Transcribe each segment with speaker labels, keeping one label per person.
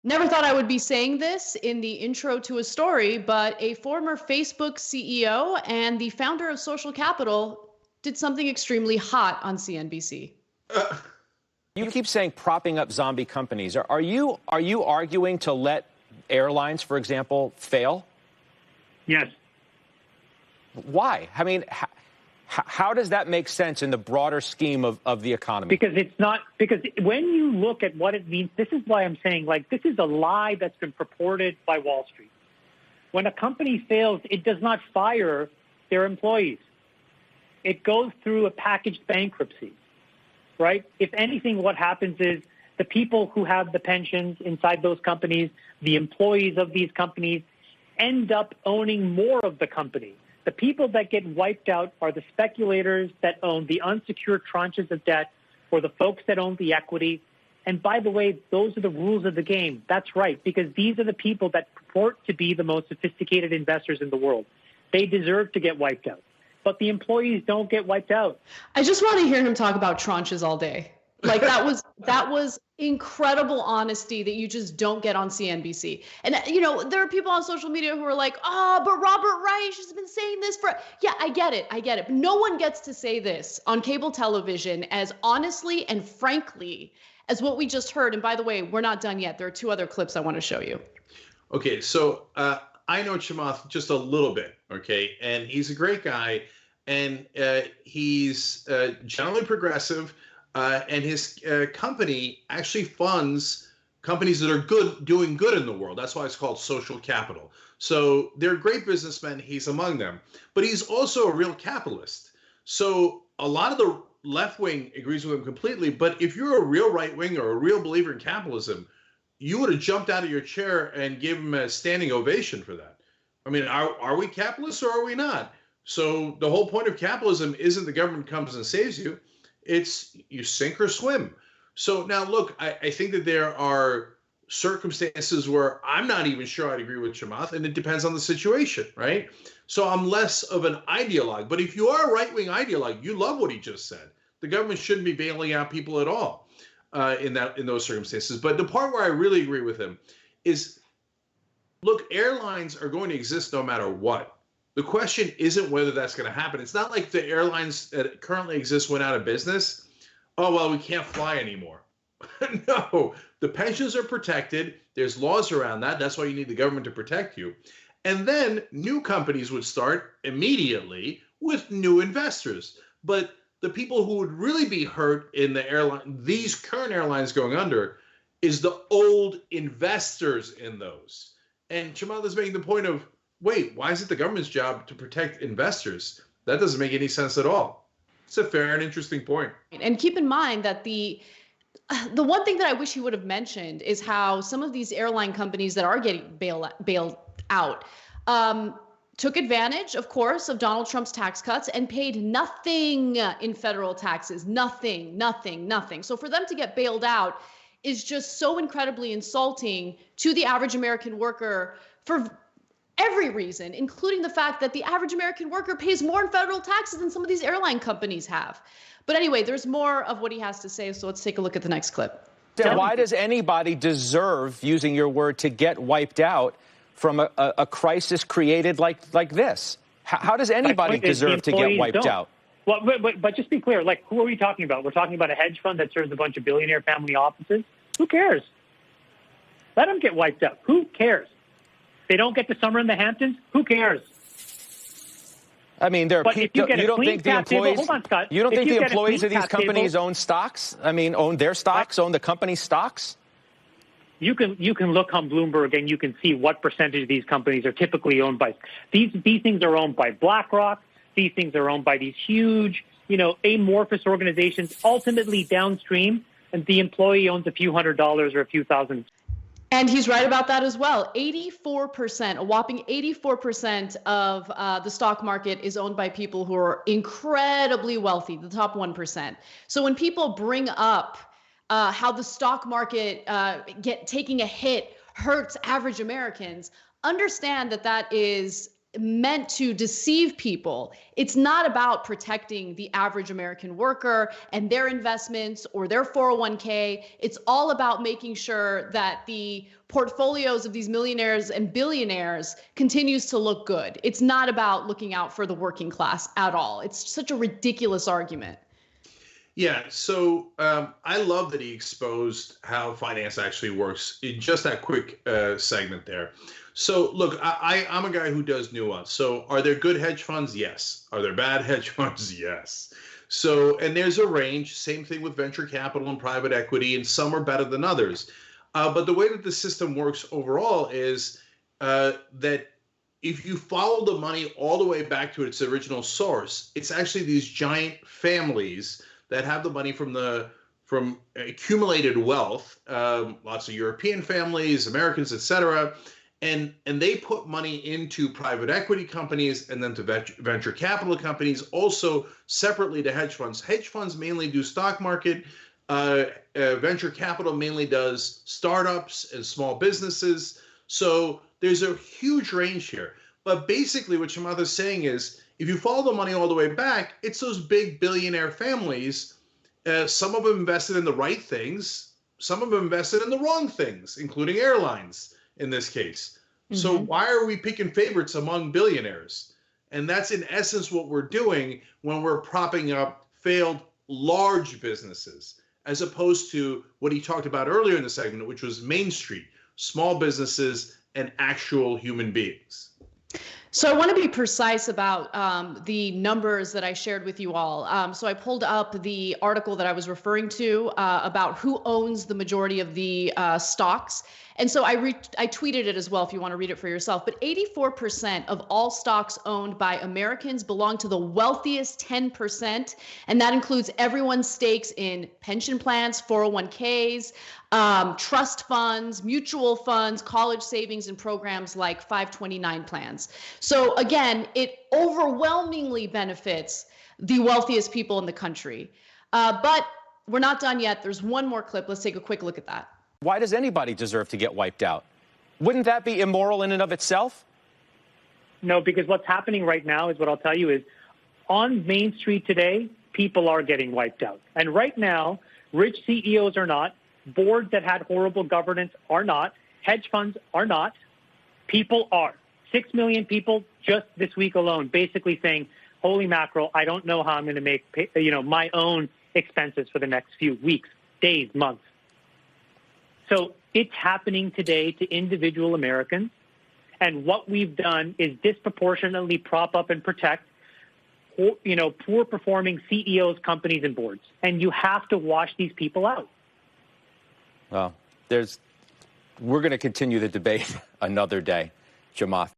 Speaker 1: Never thought I would be saying this in the intro to a story, but a former Facebook CEO and the founder of Social Capital did something extremely hot on CNBC.
Speaker 2: You keep saying propping up zombie companies. Are you arguing to let airlines, for example, fail?
Speaker 3: Yes.
Speaker 2: Why? I mean, how does that make sense in the broader scheme of the economy?
Speaker 3: Because when you look at what it means, this is why I'm saying, this is a lie that's been purported by Wall Street. When a company fails, it does not fire their employees. It goes through a packaged bankruptcy, right? If anything, what happens is the people who have the pensions inside those companies, the employees of these companies, end up owning more of the company. The people that get wiped out are the speculators that own the unsecured tranches of debt or the folks that own the equity. And by the way, those are the rules of the game. That's right, because these are the people that purport to be the most sophisticated investors in the world. They deserve to get wiped out. But the employees don't get wiped out.
Speaker 1: I just want to hear him talk about tranches all day. Like that was incredible honesty that you just don't get on CNBC. And there are people on social media who are like, "Oh, but Robert Reich has been saying this for." Yeah, I get it. But no one gets to say this on cable television as honestly and frankly as what we just heard. And by the way, we're not done yet. There are two other clips I want to show you.
Speaker 4: Okay, so I know Chamath just a little bit, okay? And he's a great guy, and he's generally progressive. And his company actually funds companies that are doing good in the world. That's why it's called Social Capital. So they're great businessmen. He's among them. But he's also a real capitalist. So a lot of the left wing agrees with him completely. But if you're a real right wing or a real believer in capitalism, you would have jumped out of your chair and gave him a standing ovation for that. I mean, are we capitalists or are we not? So the whole point of capitalism isn't the government comes and saves you. It's you sink or swim. So now, look, I think that there are circumstances where I'm not even sure I'd agree with Chamath, and it depends on the situation, right? So I'm less of an ideologue. But if you are a right-wing ideologue, you love what he just said. The government shouldn't be bailing out people at all in those circumstances. But the part where I really agree with him is, look, airlines are going to exist no matter what. The question isn't whether that's going to happen. It's not like the airlines that currently exist went out of business. Oh, well, we can't fly anymore. No, the pensions are protected. There's laws around that. That's why you need the government to protect you. And then new companies would start immediately with new investors. But the people who would really be hurt in the airline, these current airlines going under, is the old investors in those. And Chamath is making the point of, wait, why is it the government's job to protect investors? That doesn't make any sense at all. It's a fair and interesting point.
Speaker 1: And keep in mind that the one thing that I wish he would have mentioned is how some of these airline companies that are getting bailed out took advantage, of course, of Donald Trump's tax cuts and paid nothing in federal taxes. Nothing. So for them to get bailed out is just so incredibly insulting to the average American worker for every reason, including the fact that the average American worker pays more in federal taxes than some of these airline companies have. But anyway, there's more of what he has to say, so let's take a look at the next clip.
Speaker 2: Why does anybody deserve, using your word, to get wiped out from a crisis created like this? How does anybody deserve to get wiped out?
Speaker 3: Well, but just be clear, who are we talking about? We're talking about a hedge fund that serves a bunch of billionaire family offices? Who cares? Let them get wiped out. Who cares? They don't get to summer in the Hamptons. Who cares?
Speaker 2: I mean, you don't think the employees of these companies own stocks? I mean, own their stocks, own the company's stocks?
Speaker 3: You can look on Bloomberg and you can see what percentage of these companies are typically owned by. These things are owned by BlackRock. These things are owned by these huge, amorphous organizations. Ultimately, downstream, and the employee owns a few $100s or a few thousand.
Speaker 1: And he's right about that as well. 84%, a whopping 84% of the stock market is owned by people who are incredibly wealthy, the top 1%. So when people bring up how the stock market taking a hit hurts average Americans, understand that is meant to deceive people. It's not about protecting the average American worker and their investments or their 401k. It's all about making sure that the portfolios of these millionaires and billionaires continues to look good. It's not about looking out for the working class at all. It's such a ridiculous argument.
Speaker 4: Yeah, so I love that he exposed how finance actually works in just that quick segment there. So look, I'm a guy who does nuance. So are there good hedge funds? Yes. Are there bad hedge funds? Yes. So, and there's a range, same thing with venture capital and private equity, and some are better than others. But the way that the system works overall is that if you follow the money all the way back to its original source, it's actually these giant families that have the money from accumulated wealth, lots of European families, Americans, et cetera, and they put money into private equity companies and then to venture capital companies, also separately to hedge funds. Hedge funds mainly do stock market. Venture capital mainly does startups and small businesses. So there's a huge range here. But basically what Chamath is saying is, if you follow the money all the way back, it's those big billionaire families. Some of them invested in the right things. Some of them invested in the wrong things, including airlines in this case. Mm-hmm. So why are we picking favorites among billionaires? And that's in essence what we're doing when we're propping up failed large businesses, as opposed to what he talked about earlier in the segment, which was Main Street, small businesses and actual human beings.
Speaker 1: So I want to be precise about the numbers that I shared with you all. So I pulled up the article that I was referring to about who owns the majority of the stocks. And so I tweeted it as well if you want to read it for yourself. But 84% of all stocks owned by Americans belong to the wealthiest 10%. And that includes everyone's stakes in pension plans, 401ks, trust funds, mutual funds, college savings, and programs like 529 plans. So again, it overwhelmingly benefits the wealthiest people in the country. But we're not done yet. There's one more clip. Let's take a quick look at that.
Speaker 2: Why does anybody deserve to get wiped out? Wouldn't that be immoral in and of itself?
Speaker 3: No, because what's happening right now is what I'll tell you is on Main Street today, people are getting wiped out. And right now, rich CEOs are not. Boards that had horrible governance are not. Hedge funds are not. People are. 6 million people just this week alone basically saying, holy mackerel, I don't know how I'm going to make my own expenses for the next few weeks, days, months. So it's happening today to individual Americans. And what we've done is disproportionately prop up and protect poor performing CEOs, companies, and boards. And you have to wash these people out.
Speaker 2: Well, we're going to continue the debate another day, Chamath.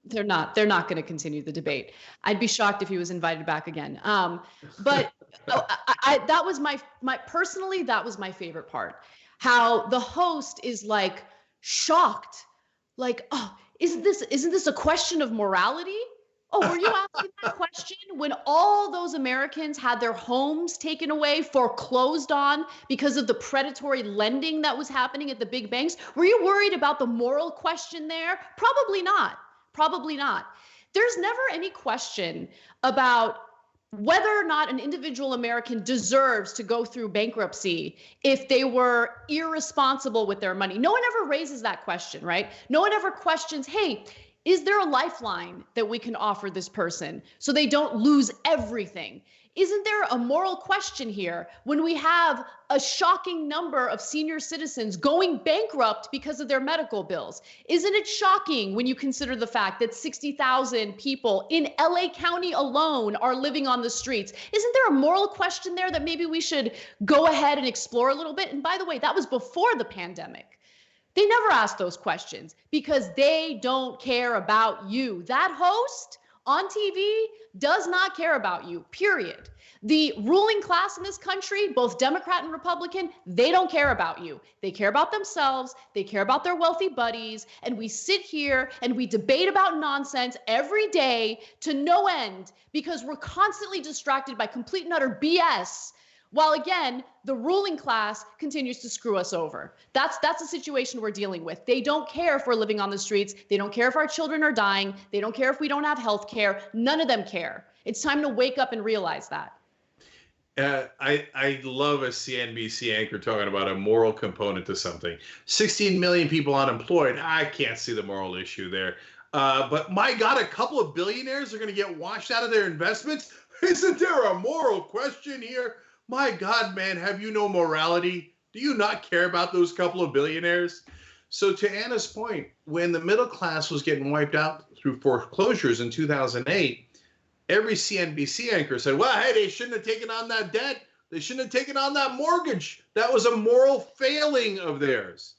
Speaker 1: They're not going to continue the debate. I'd be shocked if he was invited back again. But that was personally, that was my favorite part. How the host is like shocked, like, oh, isn't this a question of morality? Oh, were you asking that question when all those Americans had their homes taken away, foreclosed on because of the predatory lending that was happening at the big banks? Were you worried about the moral question there? Probably not. Probably not. There's never any question about whether or not an individual American deserves to go through bankruptcy if they were irresponsible with their money. No one ever raises that question, right? No one ever questions, hey, is there a lifeline that we can offer this person so they don't lose everything? Isn't there a moral question here when we have a shocking number of senior citizens going bankrupt because of their medical bills? Isn't it shocking when you consider the fact that 60,000 people in LA County alone are living on the streets? Isn't there a moral question there that maybe we should go ahead and explore a little bit? And by the way, that was before the pandemic. They never asked those questions because they don't care about you. That host on TV does not care about you, period. The ruling class in this country, both Democrat and Republican, they don't care about you. They care about themselves. They care about their wealthy buddies. And we sit here and we debate about nonsense every day to no end because we're constantly distracted by complete and utter BS While again, the ruling class continues to screw us over. That's the situation we're dealing with. They don't care if we're living on the streets. They don't care if our children are dying. They don't care if we don't have health care. None of them care. It's time to wake up and realize that.
Speaker 4: I love a CNBC anchor talking about a moral component to something. 16 million people unemployed. I can't see the moral issue there. But my God, a couple of billionaires are going to get washed out of their investments. Isn't there a moral question here? My God, man, have you no morality? Do you not care about those couple of billionaires? So to Anna's point, when the middle class was getting wiped out through foreclosures in 2008, every CNBC anchor said, well, hey, they shouldn't have taken on that debt. They shouldn't have taken on that mortgage. That was a moral failing of theirs.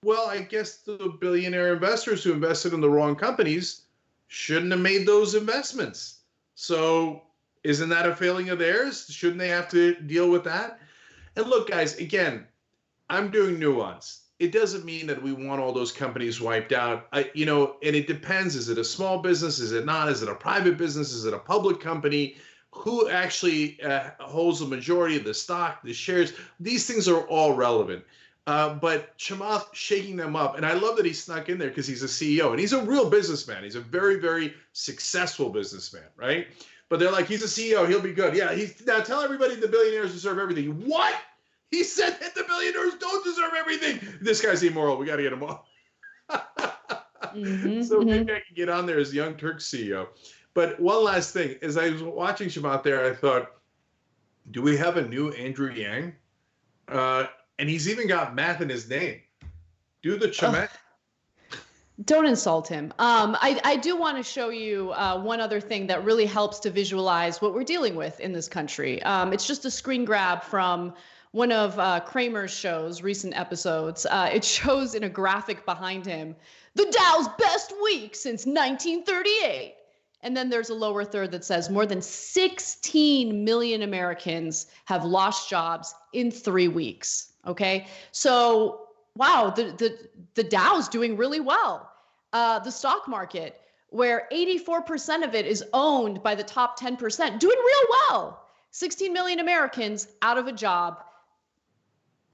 Speaker 4: Well, I guess the billionaire investors who invested in the wrong companies shouldn't have made those investments. So isn't that a failing of theirs? Shouldn't they have to deal with that? And look, guys, again, I'm doing nuance. It doesn't mean that we want all those companies wiped out. And it depends. Is it a small business? Is it not? Is it a private business? Is it a public company? Who actually holds the majority of the stock, the shares? These things are all relevant. But Chamath shaking them up, and I love that he snuck in there because he's a CEO, and he's a real businessman. He's a very, very successful businessman, right? But they're like, he's a CEO, he'll be good. Yeah, now tell everybody the billionaires deserve everything. What? He said that the billionaires don't deserve everything. This guy's immoral. We got to get him off. So maybe I can get on there as Young Turks CEO. But one last thing, as I was watching Chamath there, I thought, do we have a new Andrew Yang? And he's even got math in his name. Do the Chamath.
Speaker 1: Don't insult him. I do want to show you one other thing that really helps to visualize what we're dealing with in this country. It's just a screen grab from one of Kramer's shows, recent episodes. It shows in a graphic behind him, the Dow's best week since 1938. And then there's a lower third that says more than 16 million Americans have lost jobs in 3 weeks. Okay, so wow, the Dow's doing really well. The stock market, where 84% of it is owned by the top 10%, doing real well. 16 million Americans out of a job,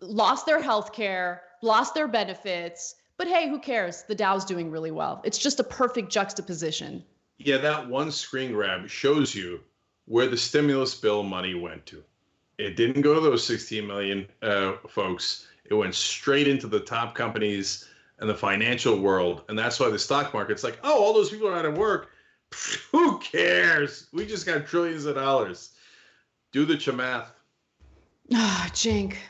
Speaker 1: lost their health care, lost their benefits. But hey, who cares? The Dow's doing really well. It's just a perfect juxtaposition.
Speaker 4: Yeah, that one screen grab shows you where the stimulus bill money went to. It didn't go to those 16 million folks. It went straight into the top companies and the financial world. And that's why the stock market's like, oh, all those people are out of work. Pfft, who cares? We just got trillions of dollars. Do the Chamath.
Speaker 1: Ah, Cenk.